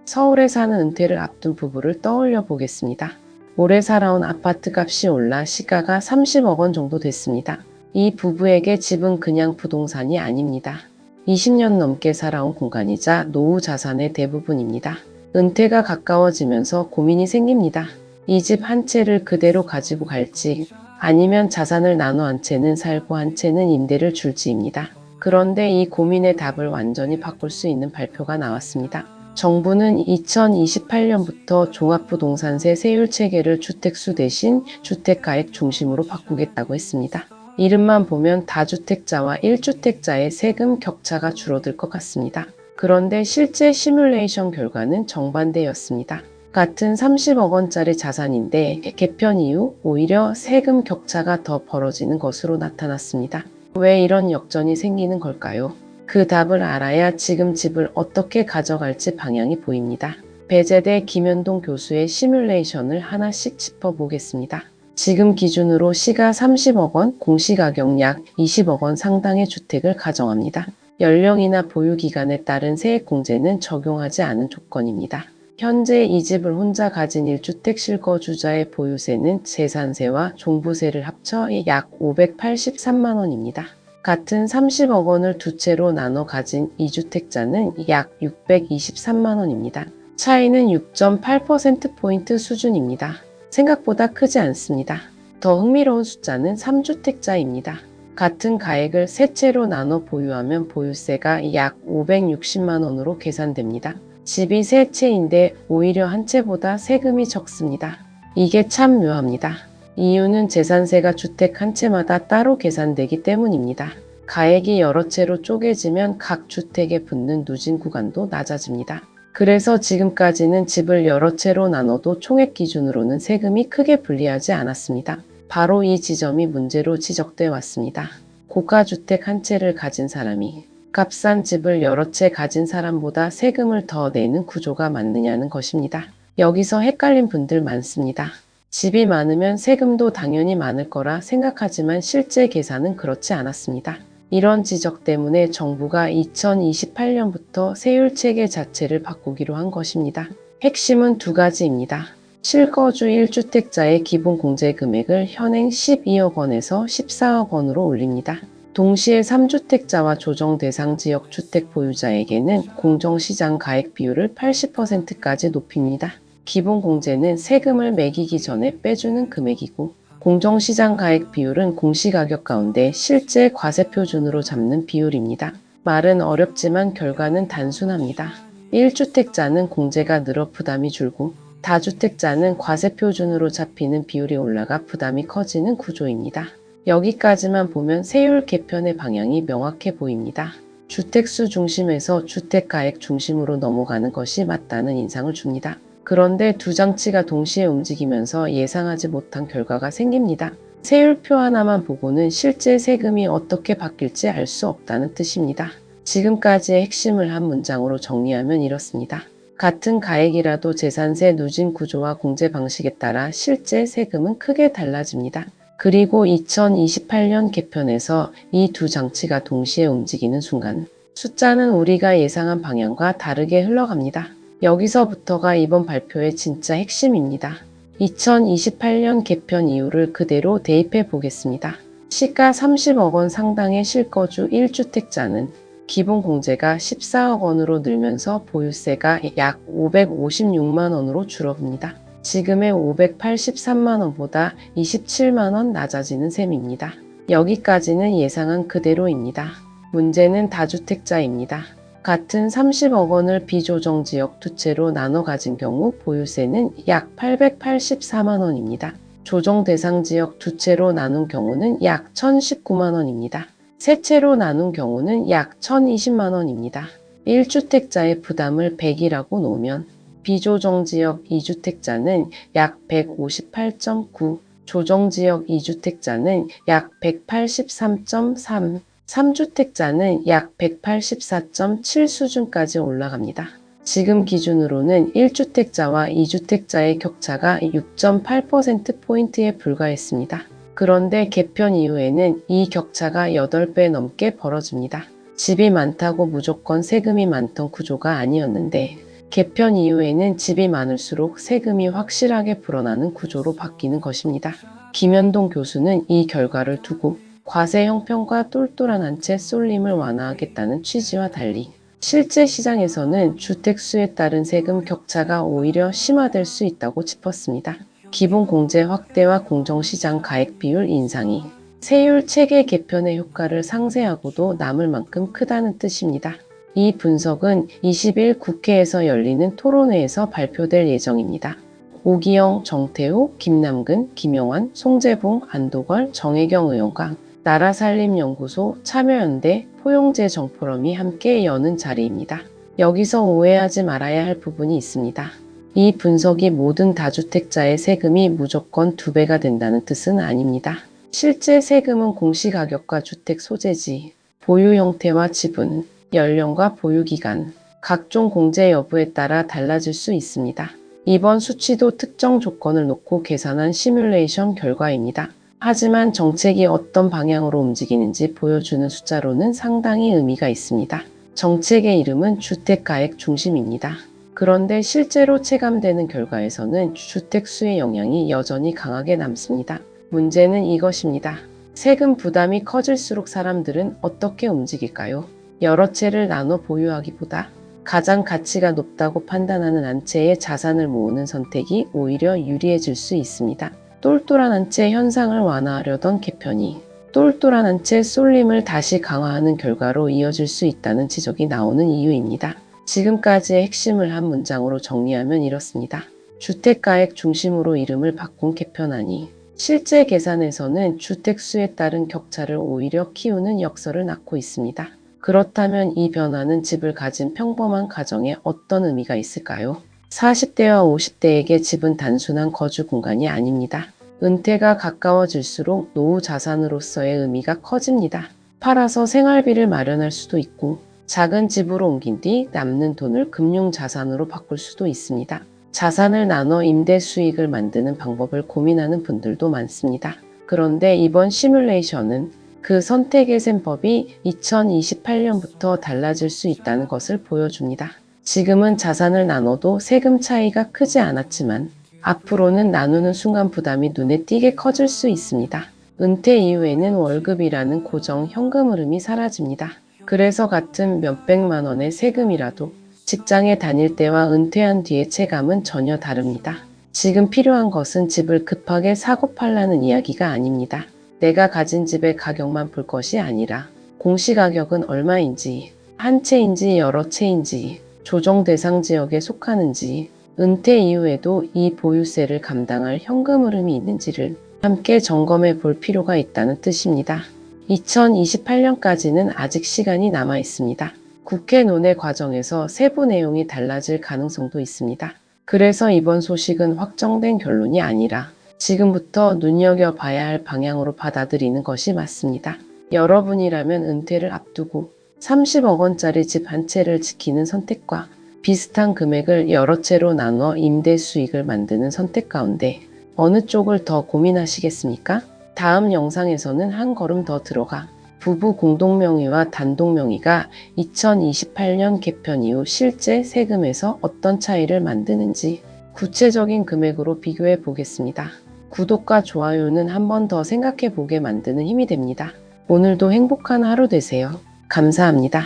서울에 사는 은퇴를 앞둔 부부를 떠올려 보겠습니다. 올해 살아온 아파트 값이 올라 시가가 30억 원 정도 됐습니다. 이 부부에게 집은 그냥 부동산이 아닙니다. 20년 넘게 살아온 공간이자 노후 자산의 대부분입니다. 은퇴가 가까워지면서 고민이 생깁니다. 이 집 한 채를 그대로 가지고 갈지 아니면 자산을 나눠 한 채는 살고 한 채는 임대를 줄지입니다. 그런데 이 고민의 답을 완전히 바꿀 수 있는 발표가 나왔습니다. 정부는 2028년부터 종합부동산세 세율 체계를 주택수 대신 주택가액 중심으로 바꾸겠다고 했습니다. 이름만 보면 다주택자와 1주택자의 세금 격차가 줄어들 것 같습니다. 그런데 실제 시뮬레이션 결과는 정반대였습니다. 같은 30억 원짜리 자산인데 개편 이후 오히려 세금 격차가 더 벌어지는 것으로 나타났습니다. 왜 이런 역전이 생기는 걸까요? 그 답을 알아야 지금 집을 어떻게 가져갈지 방향이 보입니다. 배재대 김현동 교수의 시뮬레이션을 하나씩 짚어보겠습니다. 지금 기준으로 시가 30억 원, 공시가격 약 20억 원 상당의 주택을 가정합니다. 연령이나 보유기간에 따른 세액공제는 적용하지 않은 조건입니다. 현재 이 집을 혼자 가진 1주택 실거주자의 보유세는 재산세와 종부세를 합쳐 약 583만 원입니다. 같은 30억 원을 두 채로 나눠 가진 2주택자는 약 623만 원입니다. 차이는 6.8%포인트 수준입니다. 생각보다 크지 않습니다. 더 흥미로운 숫자는 3주택자입니다. 같은 가액을 세 채로 나눠 보유하면 보유세가 약 560만 원으로 계산됩니다. 집이 세 채인데 오히려 한 채보다 세금이 적습니다. 이게 참 묘합니다. 이유는 재산세가 주택 한 채마다 따로 계산되기 때문입니다. 가액이 여러 채로 쪼개지면 각 주택에 붙는 누진 구간도 낮아집니다. 그래서 지금까지는 집을 여러 채로 나눠도 총액 기준으로는 세금이 크게 불리하지 않았습니다. 바로 이 지점이 문제로 지적돼 왔습니다. 고가주택 한 채를 가진 사람이 값싼 집을 여러 채 가진 사람보다 세금을 더 내는 구조가 맞느냐는 것입니다. 여기서 헷갈린 분들 많습니다. 집이 많으면 세금도 당연히 많을 거라 생각하지만 실제 계산은 그렇지 않았습니다. 이런 지적 때문에 정부가 2028년부터 세율 체계 자체를 바꾸기로 한 것입니다. 핵심은 두 가지입니다. 실거주 1주택자의 기본 공제 금액을 현행 12억 원에서 14억 원으로 올립니다. 동시에 3주택자와 조정 대상 지역 주택 보유자에게는 공정시장 가액 비율을 80%까지 높입니다. 기본 공제는 세금을 매기기 전에 빼주는 금액이고 공정시장 가액 비율은 공시가격 가운데 실제 과세 표준으로 잡는 비율입니다. 말은 어렵지만 결과는 단순합니다. 1주택자는 공제가 늘어 부담이 줄고 다주택자는 과세 표준으로 잡히는 비율이 올라가 부담이 커지는 구조입니다. 여기까지만 보면 세율 개편의 방향이 명확해 보입니다. 주택수 중심에서 주택가액 중심으로 넘어가는 것이 맞다는 인상을 줍니다. 그런데 두 장치가 동시에 움직이면서 예상하지 못한 결과가 생깁니다. 세율표 하나만 보고는 실제 세금이 어떻게 바뀔지 알 수 없다는 뜻입니다. 지금까지의 핵심을 한 문장으로 정리하면 이렇습니다. 같은 가액이라도 재산세 누진 구조와 공제 방식에 따라 실제 세금은 크게 달라집니다. 그리고 2028년 개편에서 이 두 장치가 동시에 움직이는 순간 숫자는 우리가 예상한 방향과 다르게 흘러갑니다. 여기서부터가 이번 발표의 진짜 핵심입니다. 2028년 개편 이유를 그대로 대입해 보겠습니다. 시가 30억 원 상당의 실거주 1주택자는 기본 공제가 14억 원으로 늘면서 보유세가 약 556만 원으로 줄어듭니다. 지금의 583만 원보다 27만 원 낮아지는 셈입니다. 여기까지는 예상한 그대로입니다. 문제는 다주택자입니다. 같은 30억 원을 비조정 지역 두 채로 나눠 가진 경우 보유세는 약 884만 원입니다. 조정 대상 지역 두 채로 나눈 경우는 약 1019만 원입니다. 세 채로 나눈 경우는 약 1020만 원입니다. 1주택자의 부담을 100이라고 놓으면 비조정 지역 2주택자는 약 158.9, 조정 지역 2주택자는 약 183.3, 3주택자는 약 184.7 수준까지 올라갑니다. 지금 기준으로는 1주택자와 2주택자의 격차가 6.8%포인트에 불과했습니다. 그런데 개편 이후에는 이 격차가 8배 넘게 벌어집니다. 집이 많다고 무조건 세금이 많던 구조가 아니었는데 개편 이후에는 집이 많을수록 세금이 확실하게 불어나는 구조로 바뀌는 것입니다. 김현동 교수는 이 결과를 두고 과세 형평과 똘똘한 한 채 쏠림을 완화하겠다는 취지와 달리 실제 시장에서는 주택수에 따른 세금 격차가 오히려 심화될 수 있다고 짚었습니다. 기본 공제 확대와 공정시장 가액 비율 인상이 세율 체계 개편의 효과를 상쇄하고도 남을 만큼 크다는 뜻입니다. 이 분석은 20일 국회에서 열리는 토론회에서 발표될 예정입니다. 오기영, 정태호, 김남근, 김용환, 송재봉, 안도걸, 정혜경 의원과 나라살림연구소, 참여연대, 포용재 정포럼이 함께 여는 자리입니다. 여기서 오해하지 말아야 할 부분이 있습니다. 이 분석이 모든 다주택자의 세금이 무조건 2배가 된다는 뜻은 아닙니다. 실제 세금은 공시가격과 주택 소재지, 보유 형태와 지분, 연령과 보유기간, 각종 공제 여부에 따라 달라질 수 있습니다. 이번 수치도 특정 조건을 놓고 계산한 시뮬레이션 결과입니다. 하지만 정책이 어떤 방향으로 움직이는지 보여주는 숫자로는 상당히 의미가 있습니다. 정책의 이름은 주택가액 중심입니다. 그런데 실제로 체감되는 결과에서는 주택수의 영향이 여전히 강하게 남습니다. 문제는 이것입니다. 세금 부담이 커질수록 사람들은 어떻게 움직일까요? 여러 채를 나눠 보유하기보다 가장 가치가 높다고 판단하는 한 채의 자산을 모으는 선택이 오히려 유리해질 수 있습니다. 똘똘한 한 채 현상을 완화하려던 개편이 똘똘한 한 채 쏠림을 다시 강화하는 결과로 이어질 수 있다는 지적이 나오는 이유입니다. 지금까지의 핵심을 한 문장으로 정리하면 이렇습니다. 주택가액 중심으로 이름을 바꾼 개편안이 실제 계산에서는 주택수에 따른 격차를 오히려 키우는 역설을 낳고 있습니다. 그렇다면 이 변화는 집을 가진 평범한 가정에 어떤 의미가 있을까요? 40대와 50대에게 집은 단순한 거주 공간이 아닙니다. 은퇴가 가까워질수록 노후 자산으로서의 의미가 커집니다. 팔아서 생활비를 마련할 수도 있고 작은 집으로 옮긴 뒤 남는 돈을 금융자산으로 바꿀 수도 있습니다. 자산을 나눠 임대 수익을 만드는 방법을 고민하는 분들도 많습니다. 그런데 이번 시뮬레이션은 그 선택의 셈법이 2028년부터 달라질 수 있다는 것을 보여줍니다. 지금은 자산을 나눠도 세금 차이가 크지 않았지만 앞으로는 나누는 순간 부담이 눈에 띄게 커질 수 있습니다. 은퇴 이후에는 월급이라는 고정 현금 흐름이 사라집니다. 그래서 같은 몇백만 원의 세금이라도 직장에 다닐 때와 은퇴한 뒤의 체감은 전혀 다릅니다. 지금 필요한 것은 집을 급하게 사고 팔라는 이야기가 아닙니다. 내가 가진 집의 가격만 볼 것이 아니라 공시가격은 얼마인지, 한 채인지 여러 채인지, 조정 대상 지역에 속하는지, 은퇴 이후에도 이 보유세를 감당할 현금 흐름이 있는지를 함께 점검해 볼 필요가 있다는 뜻입니다. 2028년까지는 아직 시간이 남아 있습니다. 국회 논의 과정에서 세부 내용이 달라질 가능성도 있습니다. 그래서 이번 소식은 확정된 결론이 아니라 지금부터 눈여겨봐야 할 방향으로 받아들이는 것이 맞습니다. 여러분이라면 은퇴를 앞두고 30억 원짜리 집 한 채를 지키는 선택과 비슷한 금액을 여러 채로 나눠 임대 수익을 만드는 선택 가운데 어느 쪽을 더 고민하시겠습니까? 다음 영상에서는 한 걸음 더 들어가 부부 공동명의와 단독명의가 2028년 개편 이후 실제 세금에서 어떤 차이를 만드는지 구체적인 금액으로 비교해 보겠습니다. 구독과 좋아요는 한 번 더 생각해 보게 만드는 힘이 됩니다. 오늘도 행복한 하루 되세요. 감사합니다.